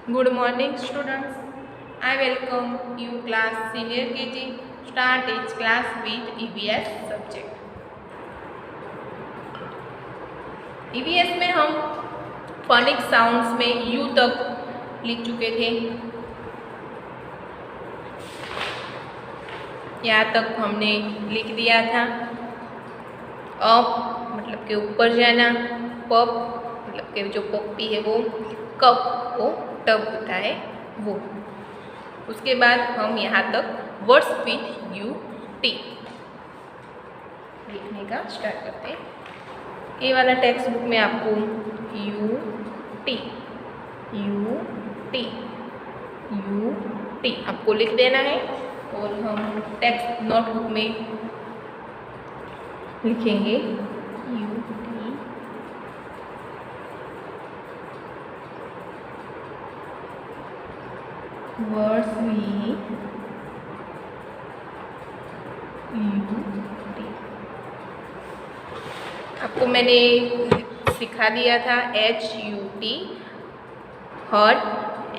Good morning, students. I welcome you class senior KG. Start each class with EVS subject. EVS में हम phonic sounds में you तक लिख चुके थे। यहाँ तक हमने लिख दिया था। अप मतलब के ऊपर जाना, पप मतलब के जो पप्पी है वो, कप वो टब होता है वो। उसके बाद हम यहाँ तक वर्ड्स विथ यू टी लिखने का स्टार्ट करते हैं। ये वाला टेक्स्ट बुक में आपको यू टी आपको लिख देना है और हम टेक्स्ट नोटबुक में लिखेंगे U tea words with U T. आपको मैंने सिखा दिया था HUT हर्ट,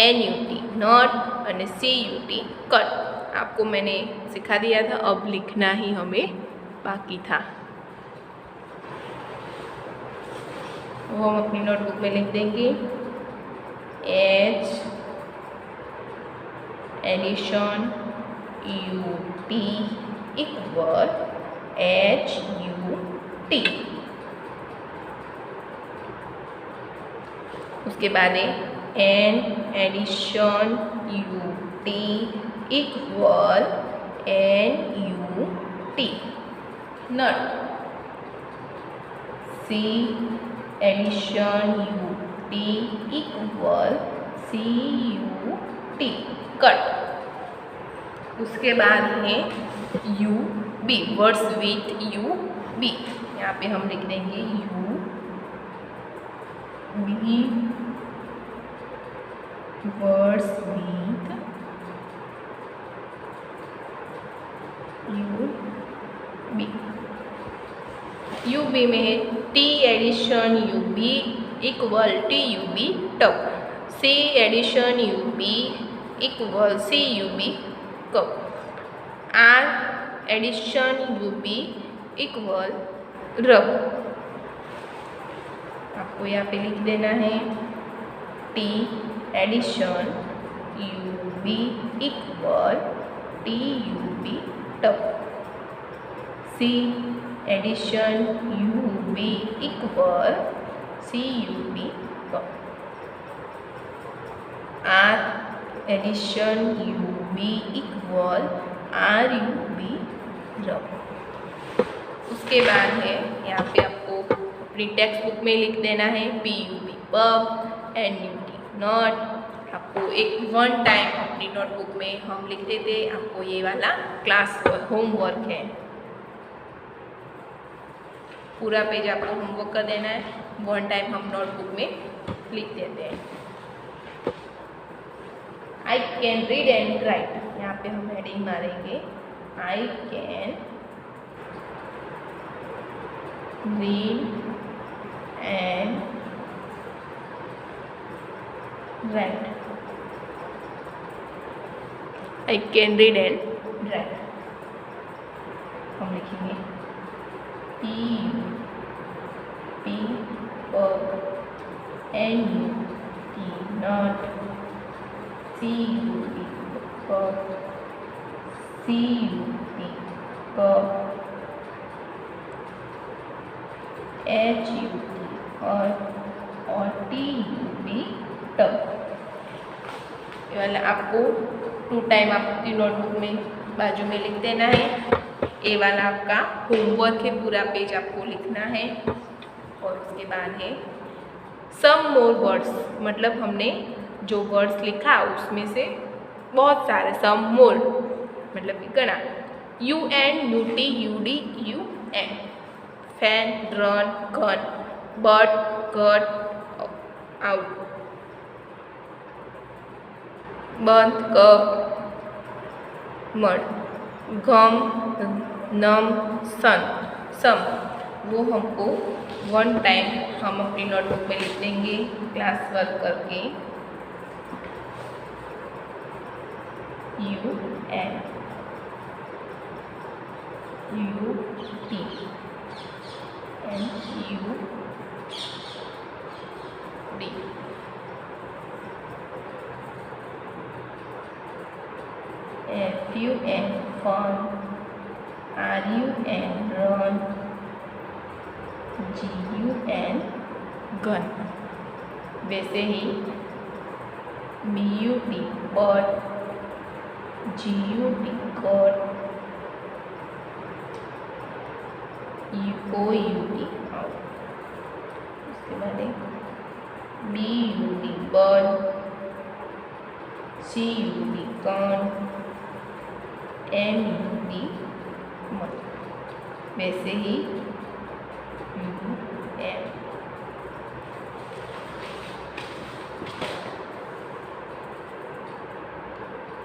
NUT नॉट और CUT कट। आपको मैंने सिखा दिया था, अब लिखना ही हमें बाकी था। वो हम अपनी नोटबुक में लिख देंगे। H addition UT equal HUT। उसके बाद है N addition UT equal NUT nut. C addition UT equal CUT cut. उसके बाद है UB वर्ड्स विथ UB। यहाँ पे हम लिख देंगे UB वर्ड्स विथ UB में है T addition UB equal TUB tub. C addition UB equal CUB cup. R addition UB equal rub. आपको यहाँ पे लिख देना है T addition UB equal TUB tub. C addition UB equal CUB cup. R addition UB equal RUB rub. उसके बाद है यहाँ पे आपको अपनी टेक्स्ट बुक में लिख देना है PUB पब, NUT नॉट। आपको एक वन टाइम अपनी नोटबुक में हम लिख देते। आपको ये वाला क्लास होमवर्क है, पूरा पेज आपको होमवर्क कर देना है। वन टाइम हम नोटबुक में लिख देते हैं। I can read and write। यहाँ पे हम हेडिंग मारेंगे I can read and write। I can read and write। हम लिखेंगे NUT not. CUT cup, CUT cup. HUT और TUB टब। ये वाला आपको टू टाइम आपकी नोटबुक में बाजू में लिख देना है। ये वाला आपका होमवर्क है, पूरा पेज आपको लिखना है। और उसके बाद है सम मोर वर्ड्स, मतलब हमने जो वर्ड्स लिखा उसमें से बहुत सारे सम मोर मतलब कि गणा। UN UT UD UN fan, run, gun, but, cut, out, बंद, कप, मड, गम, नम, सन, सम। वो हमको वन टाइम हम अपनी नोटबुक में लिख देंगे क्लास वर्क करके। U N U T N U D F U N fun R U N run G U N gun. वैसे ही B U T bird G U T god O U T out। उसके बाद B U T bird C U T con M U T mud। वैसे ही U M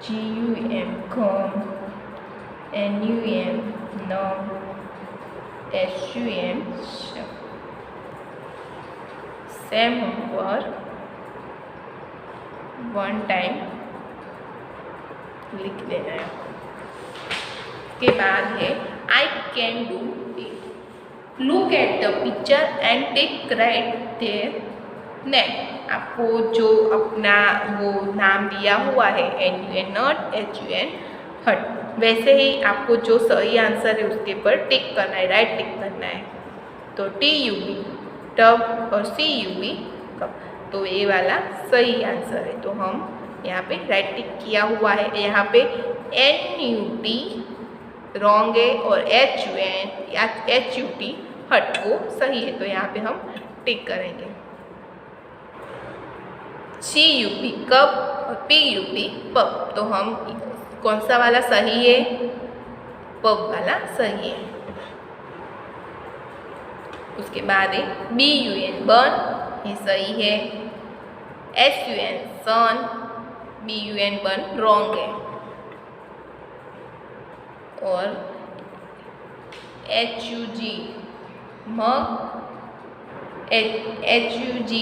G U M com N U M nom S U M sham। Same homework one time लिख देना है। के बाद है I can do it. Look at the picture and take write their name. आपको जो अपना वो नाम दिया हुआ है NUN नॉट HUN हट, वैसे ही आपको जो सही आंसर है उसके पर टिक करना है, राइट टिक करना है। तो TUB टब और CUB कब, तो ये वाला सही आंसर है। तो हम यहाँ पे राइट टिक किया हुआ है। यहाँ पे NUT रॉन्ग है और HUT हट वो सही है, तो यहाँ पे हम टिक करेंगे। CUP कब और PUP पब, तो हम कौन सा वाला सही है, पब वाला सही है। उसके बाद है BUN बर्न, ये सही है। SUN सन, BUN बर्न रॉन्ग है। और HUG मग, HUG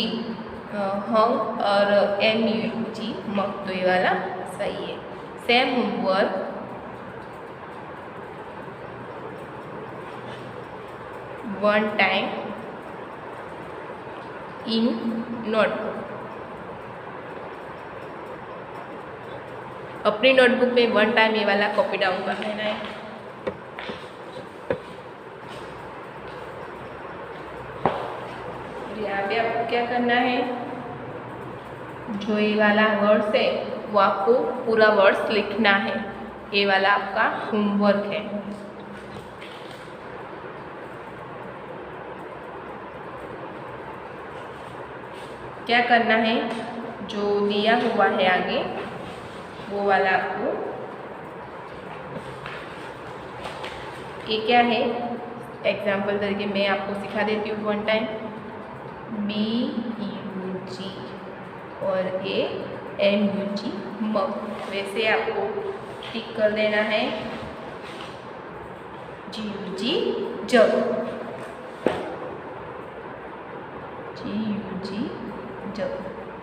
हंग और MUG मग, तो ये वाला सही है। Same homework one time in notebook. अपनी नोटबुक में वन टाइम ये वाला कॉपी डाउन कर लेना है। यहाँ पे आपको क्या करना है, जो ये वाला वर्ड्स है वो आपको पूरा वर्ड्स लिखना है। ये वाला आपका होमवर्क है। क्या करना है, जो दिया हुआ है आगे वो वाला आपको, ये क्या है एग्जाम्पल तरीके मैं आपको सिखा देती हूँ वन टाइम। BUG और MUG मग, वैसे आपको टिक कर देना है। GUG जग, GUG जग,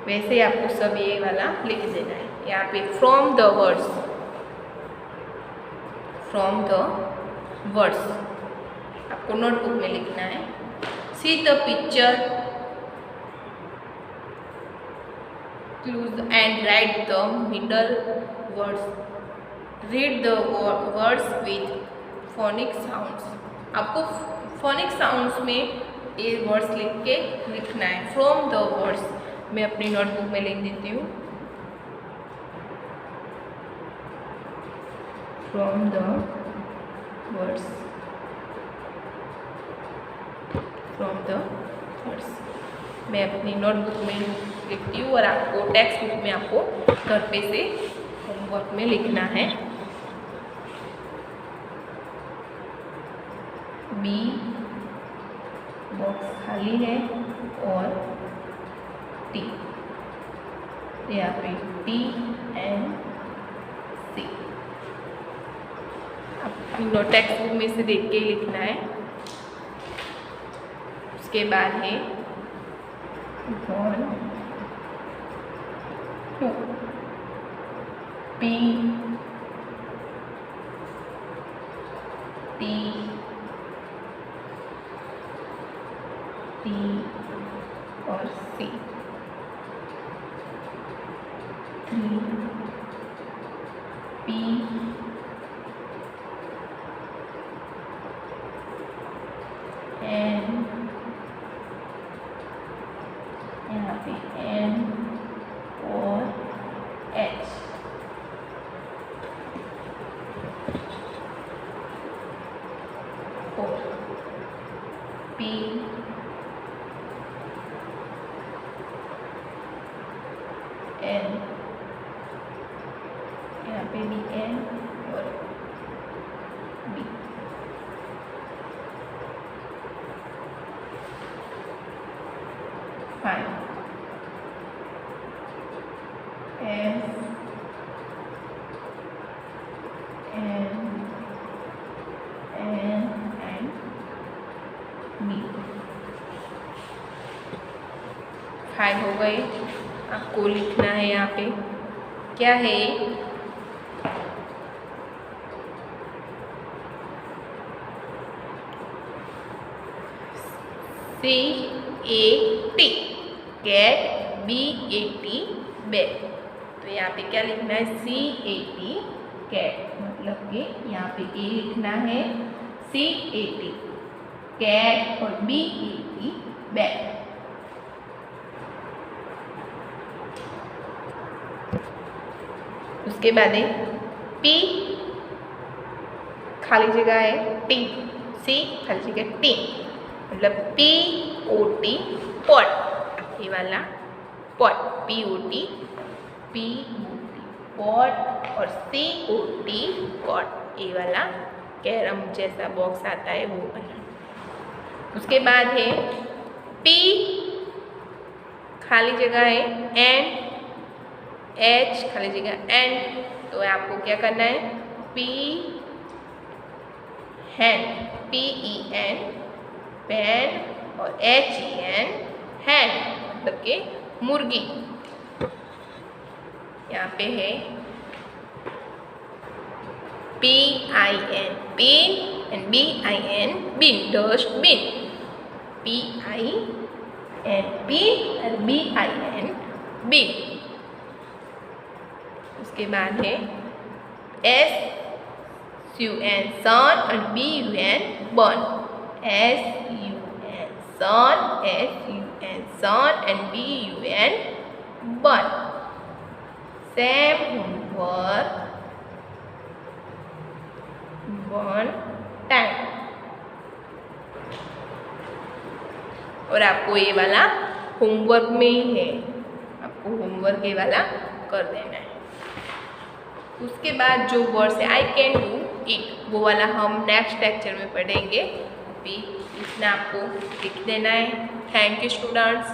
वैसे आपको सब ये वाला लिख देना है। यहाँ पे from the words, from the words आपको नोटबुक में लिखना है। See the picture clues and right the middle words. Read the words with phonic sounds. आपको फोनिक साउंड्स में ये वर्ड्स लिख के लिखना है। फ्रॉम द वर्ड्स मैं अपनी नोटबुक में लिख देती हूँ। From the words, from the words मैं अपनी नोटबुक में लिखती हूँ और आपको टेक्स्ट बुक में आपको घर पे से होमवर्क में लिखना है। B बॉक्स खाली है और T, यहाँ पे TNC आपको टेक्स्ट बुक में से देख के लिखना है। उसके बाद है 1 2 P T T और C 3 P N यहाँ पे N और H और P N यहाँ पे भी N और B 5 S N and B 5 हो गए। आपको लिखना है यहाँ पे क्या है, CAT कैट, BAT बैट। तो यहाँ पे क्या लिखना है, CAT कैट, मतलब कि यहाँ पे A लिखना है CAT कैट और BAT बैट। उसके बाद है P खाली जगह है T, C खाली जगह T, मतलब POT पॉट, ये वाला पॉट, POT पॉट और COT कॉट, ये वाला कैरम जैसा बॉक्स आता है वो वाला। उसके बाद है P खाली जगह है N, H खाली जगह N, तो आपको क्या करना है, पेन, PEN पेन और HEN हैन, मतलब के मुर्गी। यहाँ पे है PIN pin and BIN bin, dustbin, PIN pin और BIN बिन। उसके बाद है SUN सन और BUN bun, SUN sun, SUN sun and BUN बन। सेम होमवर्क 1 टाइम, और आपको ये वाला होमवर्क में ही है, आपको होमवर्क ये वाला कर देना है। उसके बाद जो वर्ड है आई कैन डू इट, वो वाला हम नेक्स्ट लेक्चर में पढ़ेंगे। अभी इतना आपको लिख देना है। Thank you students.